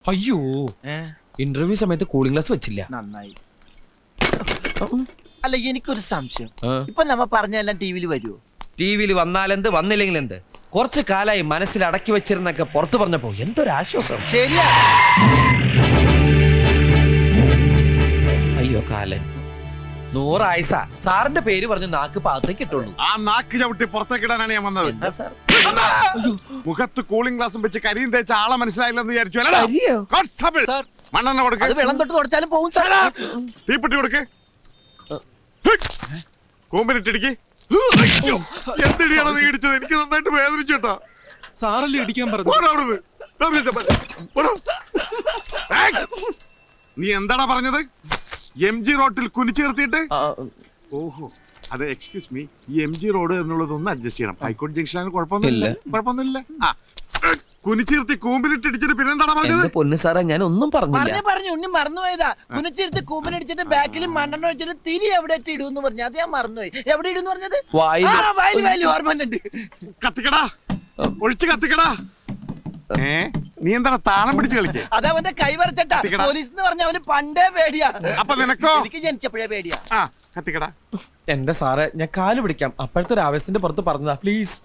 അയ്യോ ഇന്റർവ്യൂ സമയത്ത് cooling glass വെച്ചില്ല. നന്നായി. അല്ല എനിക്കൊരു സംശയം, ഇപ്പൊ നമ്മ പറഞ്ഞെല്ലാം ടിവിയിൽ വരുമോ? ടിവിയിൽ വന്നാലെന്ത് വന്നില്ലെങ്കിൽ എന്ത്, കുറച്ചു കാലായി മനസ്സിൽ അടക്കി വെച്ചിരുന്നൊക്കെ പുറത്തു പറഞ്ഞപ്പോ എന്തൊരാശ്വാസം. ശരിയാ. അയ്യോ കാലൻ 100 ആയുസ സാറിന്റെ പേര് പറഞ്ഞ് നാക്ക് പാകത്തേക്ക് ഇട്ടുള്ളൂ. ആ നാക്ക് ചവിട്ടി പുറത്തേക്കിടാനാണ് ഞാൻ വന്നത്. എന്താ സാർ മുഖത്ത് കൂളിംഗ് ഗ്ലാസും വെച്ച് കരിയും തേച്ച ആളെ മനസ്സിലായില്ലെന്ന് വിചാരിച്ചു അല്ലേ? അയ്യോ. കോൺസ്റ്റബിൾ, സാർ, മണ്ണെണ്ണ കൊടുക്ക്. അത് വെള്ളം തൊട്ട് തുടച്ചാലും പോകും സാർ. തീപ്പെട്ടി കൊടുക്ക്. കൂമ്പിനിട്ടിടിക്ക്. എന്തിടിയാണ് നീ ഇടിച്ചത്? എനിക്ക് നന്നായിട്ട് വേദനിച്ചു കേട്ടോ. സാറല്ലേ ഇടിക്കാൻ പറഞ്ഞു. നീ എന്താടാ പറഞ്ഞത്? MG റോഡിൽ കുനിച്ചു നിർത്തിയിട്ട്? ഓഹോ, അത് എക്സ്ക്യൂസ് മീ, ഈ MG റോഡ് എന്നുള്ളതൊന്ന് അഡ്ജസ്റ്റ് ചെയ്യണം. ഹൈക്കോടതി ജംഗ്ഷനിൽ കുഴപ്പമൊന്നുമില്ല. ആ കുനിച്ചിരുത്തി കൂമ്പിലിട്ടിടിച്ചിട്ട് പിന്നെന്താടാ പറഞ്ഞത്? പൊന്നു സാറേ ഞാൻ ഒന്നും പറഞ്ഞില്ല. പറഞ്ഞു ഉണ്ണി മറന്നുപോയതാ. കുനിച്ചിരുത്ത് കൂമ്പനടിച്ചിട്ട് ബാക്കിൽ മണ്ണെണ്ണ വെച്ചിട്ട് തിരി എവിടെ ഇടുന്ന് പറഞ്ഞു. അത് ഞാൻ മറന്നുപോയി. എവിടെ ഇടുന്ന് പറഞ്ഞത്? വായിൽ ഓർമ്മണ്ട്. കത്തിക്കടാ, ഒഴിച്ച് കത്തിക്കടാ. നീ എന്താണ് താളം പിടിച്ച് കളിക്കേ? അത് അവന്റെ കൈ വരച്ചട്ടാ. പോലീസ് എന്ന് പറഞ്ഞ അവന് പണ്ടേ പേടിയാ. അപ്പൊ നിനക്കോ? എനിക്ക് ജനിച്ചപ്പോഴേ പേടിയാ. ആ കത്തിക്കടാ. എന്റെ സാറേ ഞാൻ കാല് പിടിക്കാം. അപ്പോഴത്തെ ഒരു ആവേശത്തിന്റെ പുറത്ത് പറഞ്ഞതാ, പ്ലീസ്.